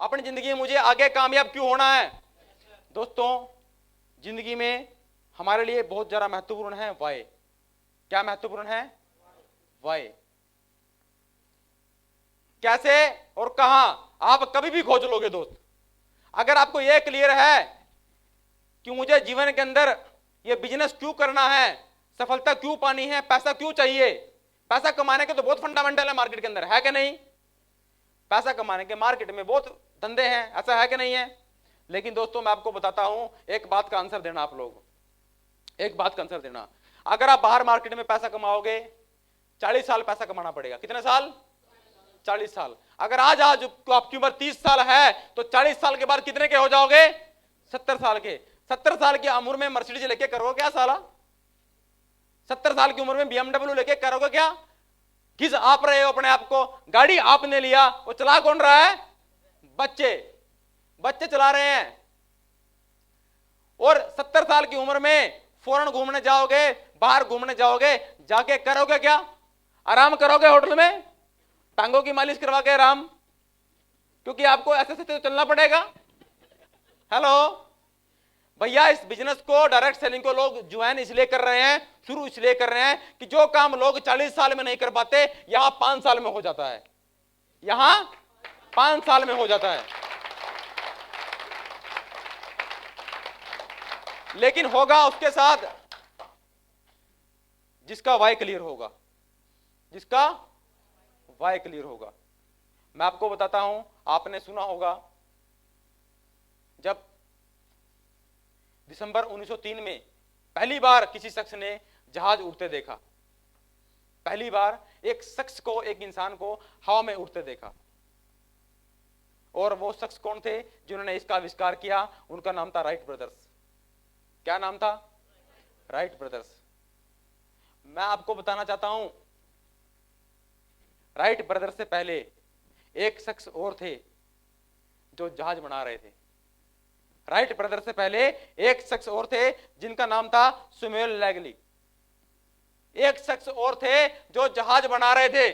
अपनी जिंदगी में मुझे आगे कामयाब क्यों होना है? दोस्तों, जिंदगी में हमारे लिए बहुत ज्यादा महत्वपूर्ण है वाई। क्या महत्वपूर्ण है? वाई। कैसे और कहां, आप कभी भी खोज लोगे दोस्त। अगर आपको यह क्लियर है कि मुझे जीवन के अंदर यह बिजनेस क्यों करना है, सफलता क्यों पानी है, पैसा क्यों चाहिए, पैसा कमाने के तो बहुत फंडामेंटल है मार्केट के अंदर, है कि नहीं? पैसा कमाने के मार्केट में बहुत धंधे हैं, ऐसा है कि नहीं है? लेकिन दोस्तों, मैं आपको बताता हूं, एक बात का आंसर देना आप लोग, एक बात का आंसर देना। अगर आप बाहर मार्केट में पैसा कमाओगे, 40 साल पैसा कमाना पड़ेगा। कितने साल? 40 साल। अगर आज आपकी उम्र 30 साल है तो 40 साल के बाद कितने के हो जाओगे? 70 साल के। 70 साल की उम्र में मर्सिडीज लेके करोगे क्या साला? 70 साल की उम्र में BMW लेके करोगे क्या? किस आप रहे हो अपने आप को? गाड़ी आपने लिया, वो चला कौन रहा है? बच्चे, बच्चे चला रहे हैं। और 70 साल की उम्र में फॉरेन घूमने जाओगे, बाहर घूमने जाओगे, जाके करोगे क्या? आराम करोगे होटल में, टांगों की मालिश करवा के आराम, क्योंकि आपको ऐसे से तो चलना पड़ेगा। हेलो भैया, इस बिजनेस को, डायरेक्ट सेलिंग को लोग ज्वाइन इसलिए कर रहे हैं, शुरू इसलिए कर रहे हैं कि जो काम लोग 40 साल में नहीं कर पाते, यहां 5 साल में हो जाता है। यहां 5 साल में हो जाता है। लेकिन होगा उसके साथ जिसका वाई क्लियर होगा, जिसका वाई क्लियर होगा। मैं आपको बताता हूं, आपने सुना होगा जब दिसंबर 1903 में पहली बार किसी शख्स ने जहाज उड़ते देखा, पहली बार एक शख्स को, एक इंसान को हवा में उड़ते देखा। और वो शख्स कौन थे जिन्होंने इसका आविष्कार किया? उनका नाम था राइट ब्रदर्स। क्या नाम था? Wright brothers. मैं आपको बताना चाहता हूं, राइट ब्रदर्स से पहले एक शख्स और थे जो जहाज बना रहे थे। राइट ब्रदर्स से पहले एक शख्स और थे जिनका नाम था सैमुअल लैगली। एक शख्स और थे जो जहाज बना रहे थे,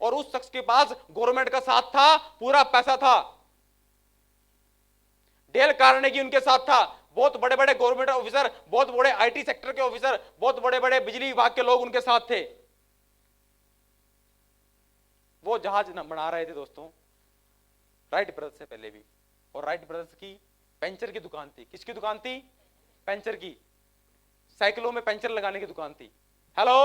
और उस शख्स के पास गवर्नमेंट का साथ था, पूरा पैसा था। डेल कार्नेगी उनके साथ था, बहुत बड़े बड़े गवर्नमेंट ऑफिसर, बहुत बड़े आईटी सेक्टर के ऑफिसर, बहुत बड़े बड़े बिजली विभाग के लोग उनके साथ थे। वो जहाज बना रहे थे दोस्तों, राइट ब्रदर्स से पहले भी। और राइट ब्रदर्स की पंचर की दुकान थी। किसकी दुकान थी? पंचर की, साइकिलों में पंचर लगाने की दुकान थी। हेलो,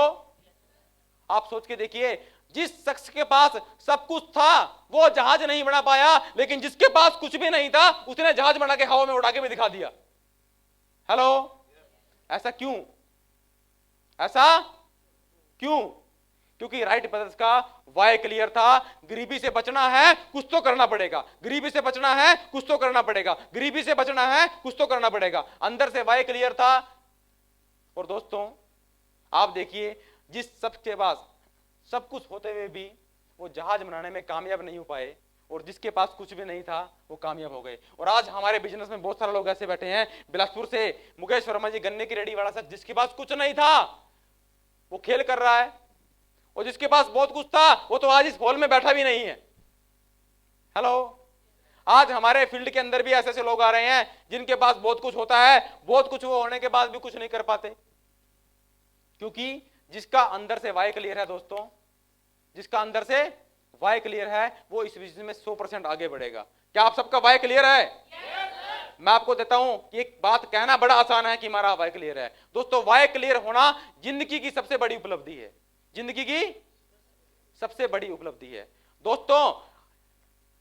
आप सोच के देखिए, जिस शख्स के पास सब कुछ था वो जहाज नहीं बना पाया, लेकिन जिसके पास कुछ भी नहीं था उसने जहाज बना के हवा में उड़ा के भी दिखा दिया। हेलो, ऐसा क्यों? ऐसा क्यों? क्योंकि राइट ब्रदर्स का वाई क्लियर था। गरीबी से बचना है, कुछ तो करना पड़ेगा। गरीबी से बचना है, कुछ तो करना पड़ेगा। गरीबी से बचना है, कुछ तो करना पड़ेगा। अंदर से वाई क्लियर था। और दोस्तों, आप देखिए, जिस शख्स के पास सब कुछ होते हुए भी वो जहाज बनाने में कामयाब नहीं हो पाए, और जिसके पास कुछ भी नहीं था वो कामयाब हो गए। और आज हमारे बिजनेस में बहुत सारे लोग ऐसे बैठे हैं, बिलासपुर से मुकेश वर्मा जी, गन्ने की रेडी वाला शख्स, जिसके पास कुछ नहीं था वो खेल कर रहा है, और जिसके पास बहुत कुछ था वो तो आज इस हॉल में बैठा भी नहीं है। हेलो, आज हमारे फील्ड के अंदर भी ऐसे ऐसे लोग आ रहे हैं जिनके पास बहुत कुछ होता है, बहुत कुछ वो होने के बाद भी कुछ नहीं कर पाते। क्योंकि जिसका अंदर से वाई क्लियर है दोस्तों, जिसका अंदर से वाई क्लियर है, वो इस बिजनेस में 100% आगे बढ़ेगा। क्या आप सबका वाई क्लियर है? मैं आपको देता हूं कि एक बात कहना बड़ा आसान है कि हमारा वाई क्लियर है। दोस्तों, वाई क्लियर होना जिंदगी की सबसे बड़ी उपलब्धि है। जिंदगी की सबसे बड़ी उपलब्धि है। दोस्तों,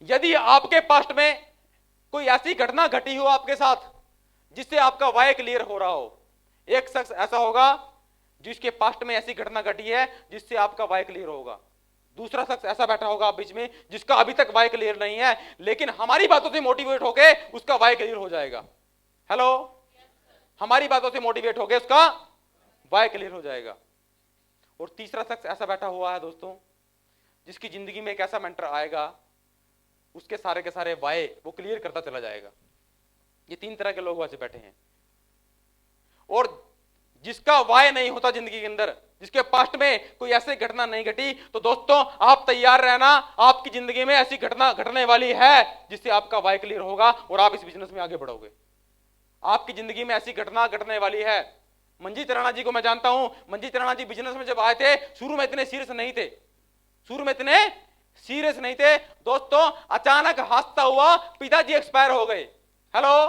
यदि आपके पास्ट में कोई ऐसी घटना घटी हो आपके साथ जिससे आपका वाई क्लियर हो रहा हो, एक शख्स ऐसा होगा जिसके पास्ट में ऐसी घटना घटी है जिससे आपका वाई क्लियर होगा। दूसरा शख्स ऐसा बैठा होगा बीच में जिसका अभी तक वाई क्लियर नहीं है, लेकिन हमारी बातों से मोटिवेट होके उसका वाई क्लियर हो जाएगा। हेलो, हमारी बातों से मोटिवेट होके उसका वाई क्लियर हो जाएगा। और तीसरा शख्स ऐसा बैठा हुआ है दोस्तों, जिसकी जिंदगी में एक ऐसा मेंटर आएगा, उसके सारे के सारे वाई वो क्लियर करता चला जाएगा। ये 3 तरह के लोग वैसे बैठे हैं। और जिसका वाय नहीं होता जिंदगी के अंदर, जिसके पास्ट में कोई ऐसी घटना नहीं घटी, तो दोस्तों आप तैयार रहना, आपकी जिंदगी में ऐसी घटना घटने वाली है जिससे आपका वाय क्लियर होगा और आप इस बिजनेस में आगे बढ़ोगे। आपकी जिंदगी में ऐसी घटना घटने वाली है। मंजीत राणा जी को मैं जानता हूं। मंजीत राणा जी बिजनेस में जब आए थे, शुरू में इतने सीरियस नहीं थे, शुरू में इतने सीरियस नहीं थे दोस्तों। अचानक हादसा हुआ, पिताजी एक्सपायर हो गए। हेलो,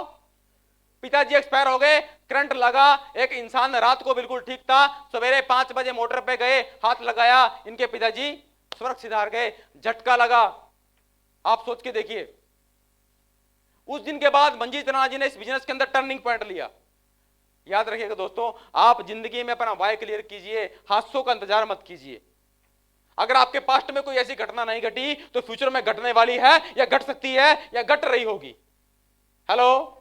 पिताजी एक्सपायर हो गए, करंट लगा। एक इंसान रात को बिल्कुल ठीक था, सवेरे 5 बजे मोटर पे गए, हाथ लगाया, इनके पिताजी सुरक्षित हार गए। झटका लगा। आप सोच के देखिए, उस दिन के बाद मंजीत राणा जी ने इस बिजनेस के अंदर टर्निंग पॉइंट लिया। याद रखिएगा दोस्तों, आप जिंदगी में अपना वाय क्लियर कीजिए, हादसों का इंतजार मत कीजिए। अगर आपके पास्ट में कोई ऐसी घटना नहीं घटी तो फ्यूचर में घटने वाली है, या घट सकती है, या घट रही होगी। हेलो,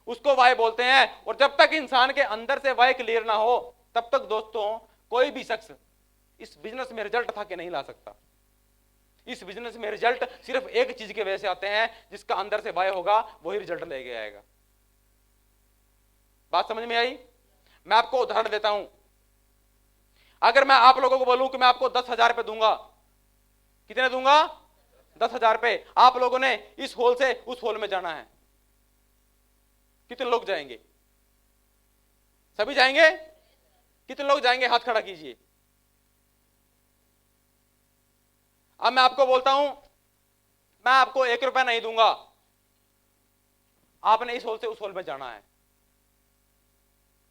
उसको वाय बोलते हैं। और जब तक इंसान के अंदर से वाय क्लियर ना हो, तब तक दोस्तों कोई भी शख्स इस बिजनेस में रिजल्ट था कि नहीं ला सकता। इस बिजनेस में रिजल्ट सिर्फ एक चीज की वजह से आते हैं, जिसका अंदर से वाय होगा वही रिजल्ट लेके आएगा। बात समझ में आई? मैं आपको उदाहरण देता हूं। अगर मैं आप लोगों को बोलूं कि मैं आपको 10,000 रुपए दूंगा, कितने दूंगा? 10,000 रुपए। आप लोगों ने इस हॉल से उस हॉल में जाना है, कितने लोग जाएंगे? सभी जाएंगे? कितने लोग जाएंगे? हाथ खड़ा कीजिए। अब मैं आपको बोलता हूं, मैं आपको 1 रुपया नहीं दूंगा, आपने इस हॉल से उस हॉल में जाना है,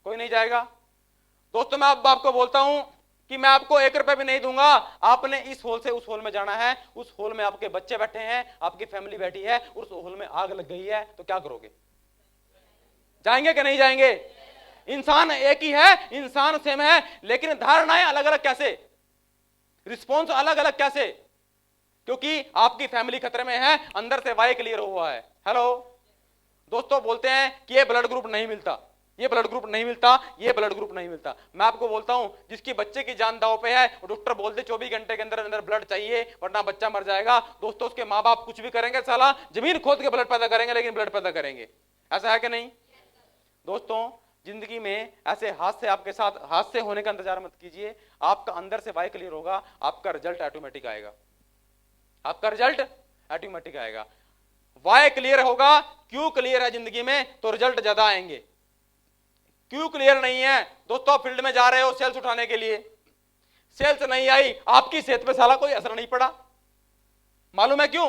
कोई नहीं जाएगा? दोस्तों मैं अब आपको बोलता हूं कि मैं आपको 1 रुपया भी नहीं दूंगा, आपने इस हॉल से उस हॉल में जाना है। उस हॉल में आपके बच्चे बैठे हैं, आपकी फैमिली बैठी है, उस हॉल में आग लग गई है, तो क्या करोगे? जाएंगे कि नहीं जाएंगे? इंसान एक ही है, इंसान सेम है, लेकिन धारणाएं अलग अलग कैसे, रिस्पॉन्स अलग अलग कैसे? क्योंकि आपकी फैमिली खतरे में है, अंदर से वाय क्लियर हुआ है। हेलो दोस्तों, बोलते हैं कि ये ब्लड ग्रुप नहीं मिलता, ये ब्लड ग्रुप नहीं मिलता, ये ब्लड ग्रुप नहीं मिलता। मैं आपको बोलता हूं, जिसकी बच्चे की जान दांव पे है, डॉक्टर बोलते 24 घंटे के अंदर अंदर ब्लड चाहिए वरना बच्चा मर जाएगा। दोस्तों उसके माँ बाप कुछ भी करेंगे, साला जमीन खोद के ब्लड पैदा करेंगे, लेकिन ब्लड पैदा करेंगे। ऐसा है कि नहीं? दोस्तों जिंदगी में ऐसे हादसे आपके साथ हादसे होने का इंतजार मत कीजिए। आपका अंदर से वाय क्लियर होगा, आपका रिजल्ट ऑटोमेटिक आएगा, आपका रिजल्ट ऑटोमेटिक आएगा। वाय क्लियर होगा, क्यों क्लियर है जिंदगी में, तो रिजल्ट ज्यादा आएंगे। क्यों क्लियर नहीं है दोस्तों? फील्ड में जा रहे हो सेल्स उठाने के लिए, सेल्स नहीं आई, आपकी सेहत पे साला कोई असर नहीं पड़ा। मालूम है क्यों?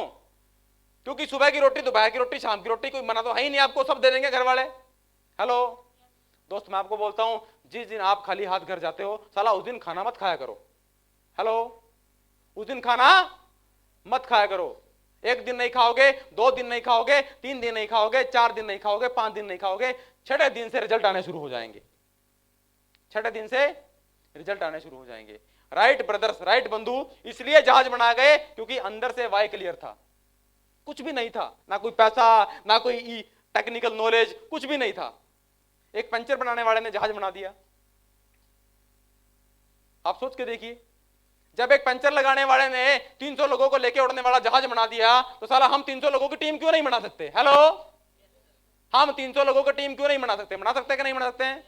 क्योंकि सुबह की रोटी, दोपहर की रोटी, शाम की रोटी कोई मना तो है ही नहीं, आपको सब दे देंगे घर वाले। हेलो दोस्त, मैं आपको बोलता हूं, जिस दिन आप खाली हाथ घर जाते हो, साला उस दिन खाना मत खाया करो। हेलो, उस दिन खाना मत खाया करो। 1 दिन नहीं खाओगे, 2 दिन नहीं खाओगे, 3 दिन नहीं खाओगे, 4 दिन नहीं खाओगे, 5 दिन नहीं खाओगे, 6ठे दिन से रिजल्ट आने शुरू हो जाएंगे। 6ठे दिन से रिजल्ट आने शुरू हो जाएंगे। राइट ब्रदर्स, राइट बंधु इसलिए जहाज बना गए क्योंकि अंदर से वाय क्लियर था। कुछ भी नहीं था, ना कोई पैसा, ना कोई टेक्निकल नॉलेज, कुछ भी नहीं था। एक पंचर बनाने वाले ने जहाज बना दिया। आप सोच के देखिए, जब एक पंचर लगाने वाले ने 300 लोगों को लेके उड़ने वाला जहाज बना दिया, तो साला हम 300 लोगों की टीम क्यों नहीं बना सकते? हेलो, हम 300 लोगों की टीम क्यों नहीं बना सकते? बना सकते कि नहीं बना सकते हैं?